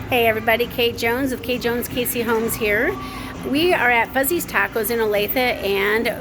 Hey everybody, Kay.Jones of Kay.Jones KC Homes here. We are at Fuzzy's Tacos in Olathe, and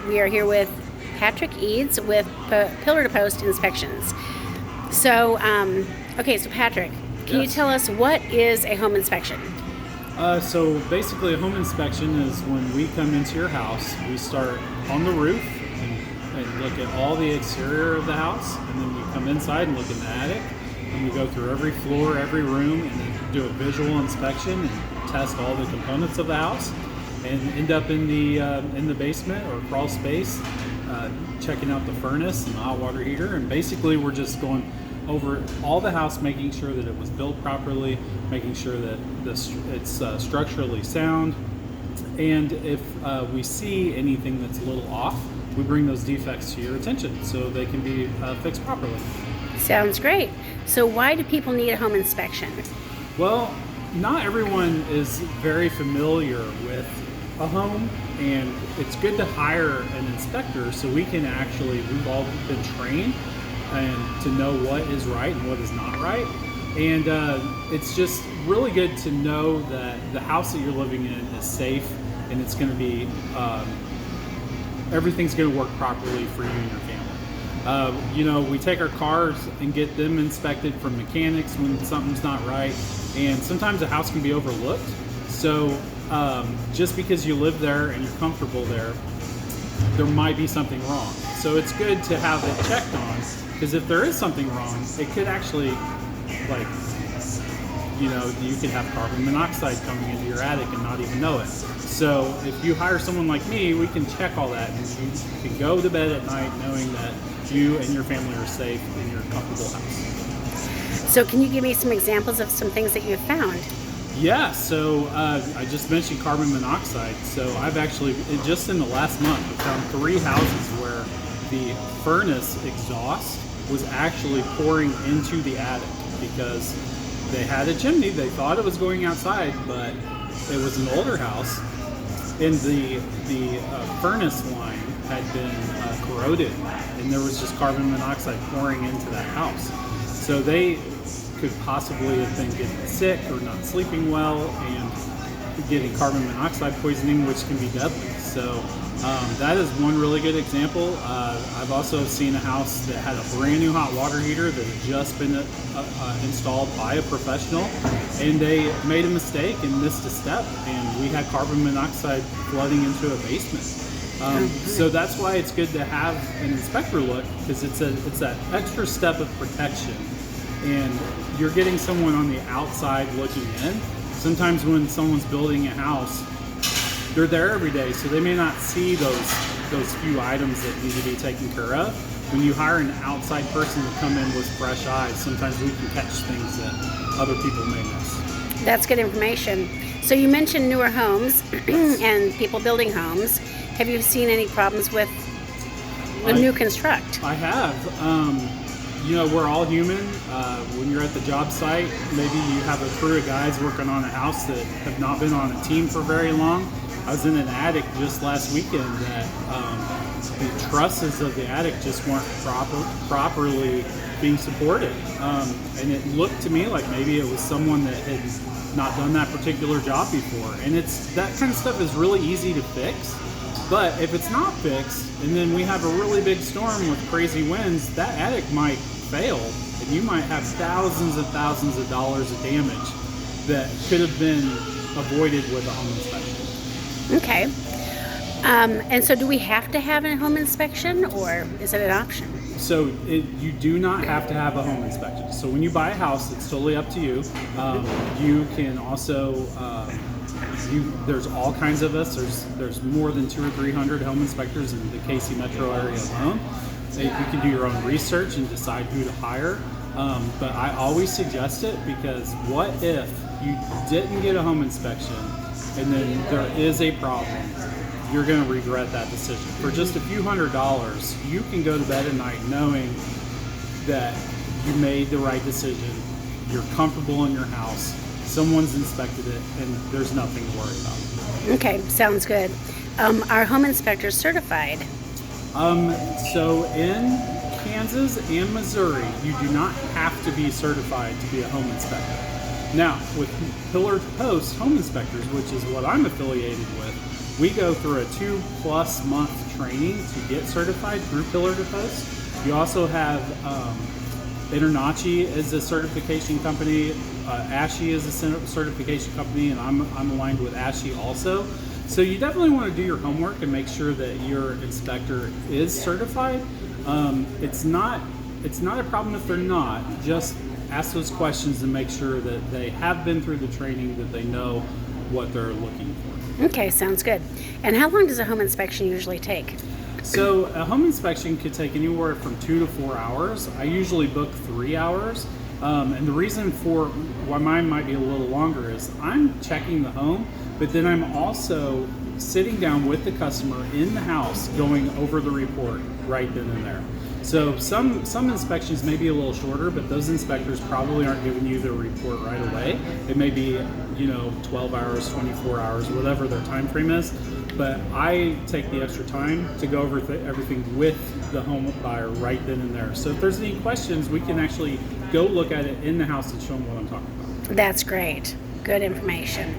we are here with Patrick Eades with Pillar to Post Inspections. So, so Patrick, can you tell us what is a home inspection? So basically a home inspection is when we come into your house, we start on the roof and look at all the exterior of the house, and then we come inside and look in the attic, and we go through every floor, every room, and then do a visual inspection and test all the components of the house, and end up in the basement or crawl space, checking out the furnace and the hot water heater. And basically we're just going over all the house, making sure that it was built properly, making sure that it's structurally sound, and if we see anything that's a little off, we bring those defects to your attention so they can be fixed properly. Sounds great. So why do people need a home inspection? Well, not everyone is very familiar with a home, and it's good to hire an inspector so we've all been trained and to know what is right and what is not right. And it's just really good to know that the house that you're living in is safe, and it's going to be, everything's going to work properly for you and your family. We take our cars and get them inspected from mechanics when something's not right, and sometimes a house can be overlooked. So just because you live there and you're comfortable there might be something wrong. So it's good to have it checked on, because if there is something wrong, it could actually, you could have carbon monoxide coming into your attic and not even know it. So if you hire someone like me, we can check all that, and you can go to bed at night knowing that you and your family are safe in your comfortable house. So can you give me some examples of some things that you've found? Yeah, so I just mentioned carbon monoxide. So I've actually, just in the last month, I found 3 houses where the furnace exhaust was actually pouring into the attic because they had a chimney. They thought it was going outside, but it was an older house, and the furnace line had been corroded, and there was just carbon monoxide pouring into that house. So they could possibly have been getting sick or not sleeping well and getting carbon monoxide poisoning, which can be deadly. So that is one really good example. I've also seen a house that had a brand new hot water heater that had just been installed by a professional, and they made a mistake and missed a step, and we had carbon monoxide flooding into a basement. So that's why it's good to have an inspector look, because it's that extra step of protection, and you're getting someone on the outside looking in. Sometimes when someone's building a house, they're there every day, so they may not see those few items that need to be taken care of. When you hire an outside person to come in with fresh eyes, sometimes we can catch things that other people may miss. That's good information. So you mentioned newer homes and people building homes. Have you seen any problems with new construct? I have. We're all human. When you're at the job site, maybe you have a crew of guys working on a house that have not been on a team for very long. I was in an attic just last weekend that the trusses of the attic just weren't properly being supported. And it looked to me like maybe it was someone that had not done that particular job before. And that kind of stuff is really easy to fix. But if it's not fixed, and then we have a really big storm with crazy winds, that attic might fail, and you might have thousands and thousands of dollars of damage that could have been avoided with a home inspection. Okay. And so do we have to have a home inspection, or is it an option? So you do not have to have a home inspection. So when you buy a house, it's totally up to you. You can also, there's all kinds of us. There's more than 200 or 300 home inspectors in the KC metro area alone. You can do your own research and decide who to hire. But I always suggest it, because what if you didn't get a home inspection and then there is a problem? You're going to regret that decision. For just a few $100s, you can go to bed at night knowing that you made the right decision. You're comfortable in your house. Someone's inspected it, and there's nothing to worry about. Okay, sounds good. Are home inspectors certified? So in Kansas and Missouri, you do not have to be certified to be a home inspector. Now, with Pillar to Post home inspectors, which is what I'm affiliated with, we go through a 2+ month training to get certified through Pillar to Post. You also have Internachi is a certification company, ASHI is a certification company, and I'm aligned with ASHI also. So you definitely want to do your homework and make sure that your inspector is certified. It's not a problem if they're not. Just ask those questions and make sure that they have been through the training, that they know what they're looking for. Okay, sounds good. And how long does a home inspection usually take? So a home inspection could take anywhere from 2 to 4 hours. I usually book 3 hours. And the reason for why mine might be a little longer is I'm checking the home, but then I'm also sitting down with the customer in the house going over the report right then and there. So some inspections may be a little shorter, but those inspectors probably aren't giving you the report right away. It may be 12 hours, 24 hours, whatever their time frame is. But I take the extra time to go over everything with the home buyer right then and there. So if there's any questions, we can actually go look at it in the house and show them what I'm talking about. That's great. Good information.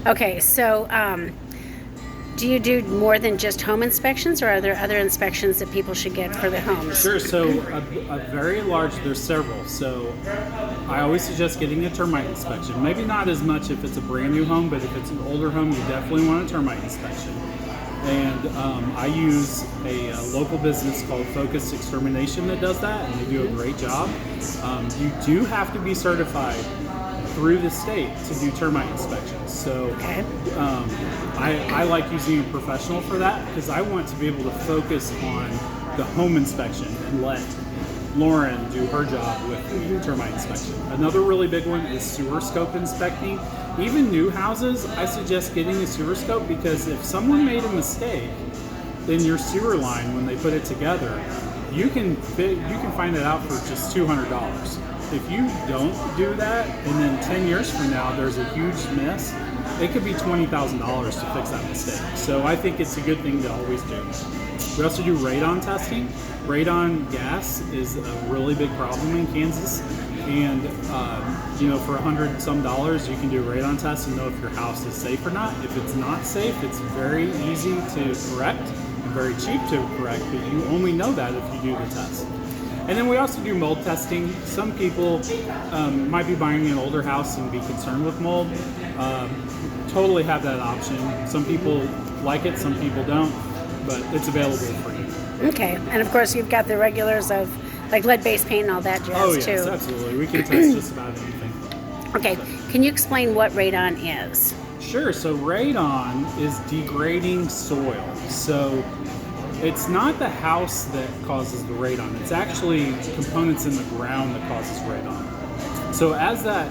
Okay, so do you do more than just home inspections, or are there other inspections that people should get for the homes? Sure. So a very large, there's several. So I always suggest getting a termite inspection. Maybe not as much if it's a brand new home, but if it's an older home, you definitely want a termite inspection. And I use a local business called Focused Extermination that does that, and they do a great job. You do have to be certified through the state to do termite inspections. So Okay. I like using a professional for that because I want to be able to focus on the home inspection and let Lauren do her job with the termite inspection. Another really big one is sewer scope inspecting. Even new houses, I suggest getting a sewer scope because if someone made a mistake in your sewer line when they put it together, you can find it out for just $200. If you don't do that, and then 10 years from now there's a huge miss, it could be $20,000 to fix that mistake. So I think it's a good thing to always do. We also do radon testing. Radon gas is a really big problem in Kansas, and for $100 some, you can do a radon test and know if your house is safe or not. If it's not safe, it's very easy to correct and very cheap to correct, but you only know that if you do the test. And then we also do mold testing. Some people might be buying an older house and be concerned with mold. Totally have that option. Some people like it, some people don't, but it's available for you. Okay, and of course you've got the regulars of like lead-based paint and all that jazz Oh yes, too. absolutely. We can test just about anything. Okay, can you explain what radon is? Sure. So radon is degrading soil. So it's not the house that causes the radon. It's actually components in the ground that causes radon. So as that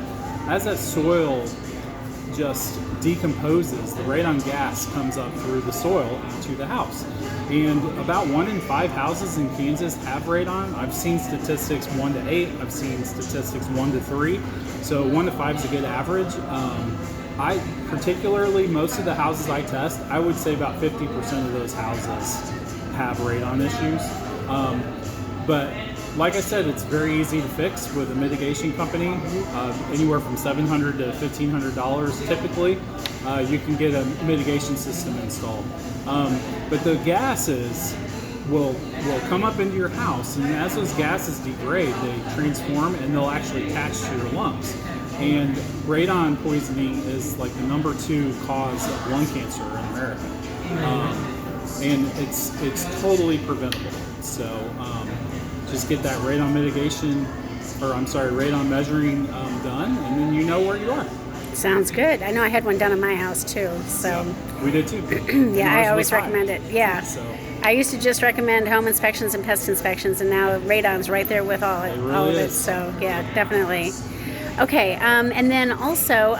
soil just decomposes, the radon gas comes up through the soil into the house. And about 1 in 5 houses in Kansas have radon. I've seen statistics 1 to 8. I've seen statistics 1 to 3. So 1 to 5 is a good average. I particularly, most of the houses I test, I would say about 50% of those houses have radon issues. But like I said, it's very easy to fix with a mitigation company. Anywhere from $700 to $1,500 typically. You can get a mitigation system installed. But the gases will come up into your house, and as those gases degrade, they transform and they'll actually attach to your lungs. And radon poisoning is like the number 2 cause of lung cancer in America. And it's totally preventable. So just get that radon radon measuring done, and then you know where you are. Sounds good. I know I had one done in my house too. So we did too. Yeah, I always recommend it. Yeah. So I used to just recommend home inspections and pest inspections, and now radon's right there with all of it. So yeah, definitely. Okay, and then also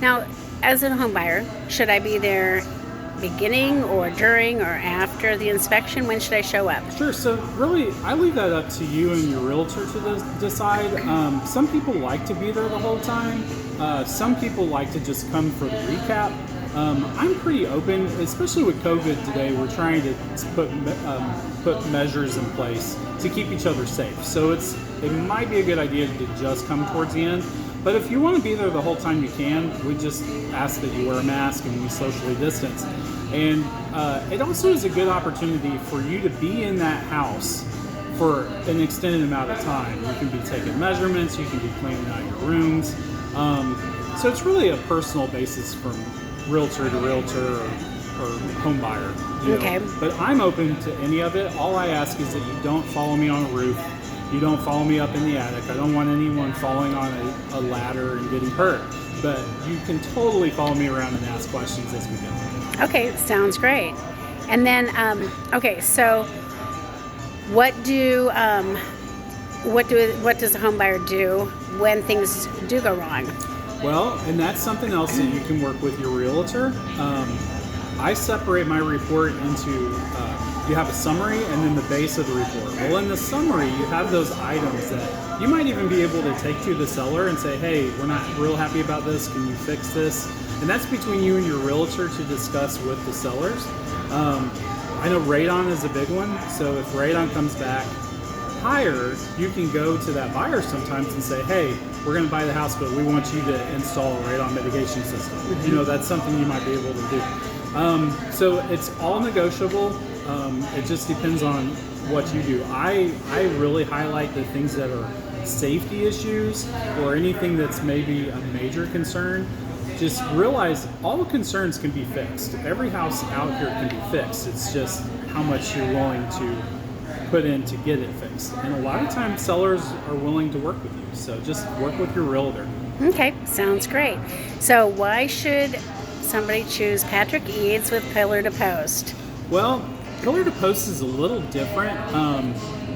now, as a home buyer, should I be there beginning or during or after the inspection? When should I show up? Sure. So really, I leave that up to you and your realtor to decide. Some people like to be there the whole time. Some people like to just come for the recap. I'm pretty open, especially with COVID today. We're trying to put measures in place to keep each other safe. So it might be a good idea to just come towards the end. But if you want to be there the whole time, you can. We just ask that you wear a mask and we socially distance. And it also is a good opportunity for you to be in that house for an extended amount of time. You can be taking measurements, you can be cleaning out your rooms. So it's really a personal basis from realtor to realtor or home buyer. Okay. But I'm open to any of it. All I ask is that you don't follow me on a roof. You don't follow me up in the attic. I don't want anyone falling on a ladder and getting hurt. But you can totally follow me around and ask questions as we go. Okay, sounds great. And then, okay, so what does a home buyer do when things do go wrong? Well, and that's something else that you can work with your realtor. I separate my report into, you have a summary and then the base of the report. Well, in the summary, you have those items that you might even be able to take to the seller and say, hey, we're not real happy about this, can you fix this? And that's between you and your realtor to discuss with the sellers. I know radon is a big one, so if radon comes back higher, you can go to that buyer sometimes and say, hey, we're going to buy the house, but we want you to install a radon mitigation system. You know, that's something you might be able to do. So it's all negotiable. It just depends on what you do. I really highlight the things that are safety issues or anything that's maybe a major concern. Just realize all concerns can be fixed. Every house out here can be fixed. It's just how much you're willing to put in to get it fixed. And a lot of times sellers are willing to work with you. So just work with your realtor. Okay, sounds great. So why should somebody choose Patrick Eades with Pillar to Post? Well, Pillar to Post is a little different.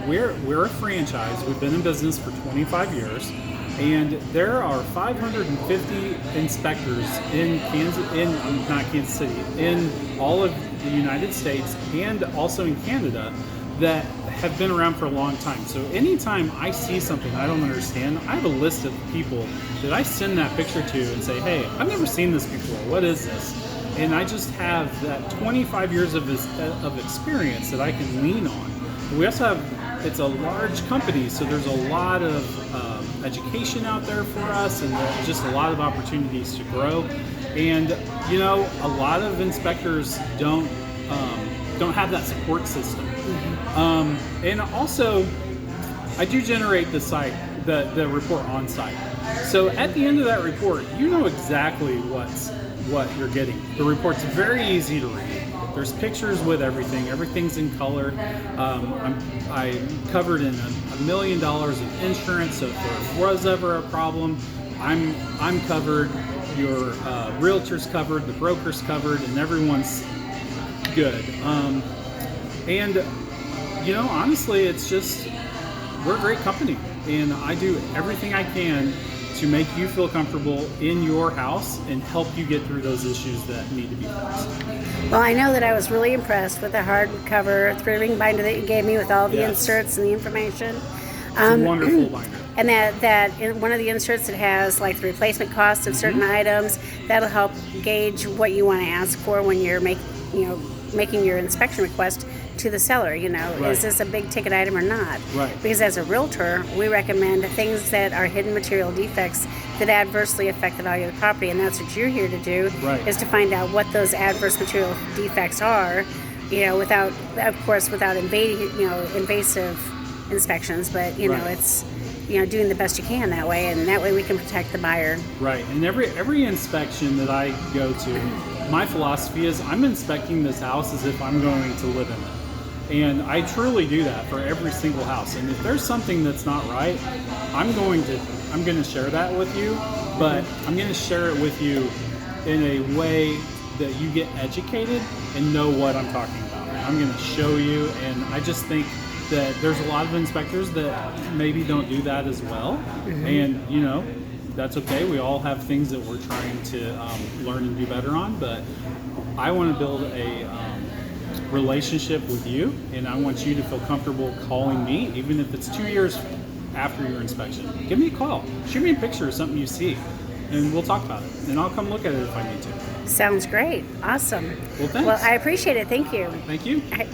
We're a franchise. We've been in business for 25 years. And there are 550 inspectors in Kansas City, in all of the United States and also in Canada that have been around for a long time. So anytime I see something I don't understand, I have a list of people that I send that picture to and say, hey, I've never seen this before. What is this? And I just have that 25 years of experience that I can lean on. We also have, it's a large company, so there's a lot of education out there for us and just a lot of opportunities to grow. And, you know, a lot of inspectors don't have that support system. And also, I do generate the report on site. So at the end of that report, you know exactly what you're getting. The report's very easy to read. There's pictures with everything. Everything's in color. I'm covered in $1 million of insurance, so if there was ever a problem, I'm covered. Your realtor's covered, the broker's covered, and everyone's good. And you know, honestly, it's just we're a great company, and I do everything I can to make you feel comfortable in your house and help you get through those issues that need to be fixed. Well, I know that I was really impressed with the hardcover 3-ring binder that you gave me with all the inserts and the information. It's a wonderful binder. And that in one of the inserts it has like the replacement cost of certain items. That'll help gauge what you want to ask for when you're making your inspection request to the seller. You know, is this a big ticket item or not? Right. Because as a realtor, we recommend things that are hidden material defects that adversely affect the value of the property, and that's what you're here to do. Right. Is to find out what those adverse material defects are. You know, without invasive inspections, but you know, it's doing the best you can that way, and that way we can protect the buyer. Right. And every inspection that I go to, my philosophy is I'm inspecting this house as if I'm going to live in it. And I truly do that for every single house. And if there's something that's not right, I'm going to share that with you, but I'm going to share it with you in a way that you get educated and know what I'm talking about. I'm going to show you, and I just think that there's a lot of inspectors that maybe don't do that as well. And you know, that's okay. We all have things that we're trying to learn and do better on, but I want to build a relationship with you, and I want you to feel comfortable calling me, even if it's 2 years after your inspection. Give me a call, shoot me a picture of something you see, and we'll talk about it, and I'll come look at it if I need to. Sounds great. Awesome. Well, thanks. Well, I appreciate it. Thank you. Thank you. All right.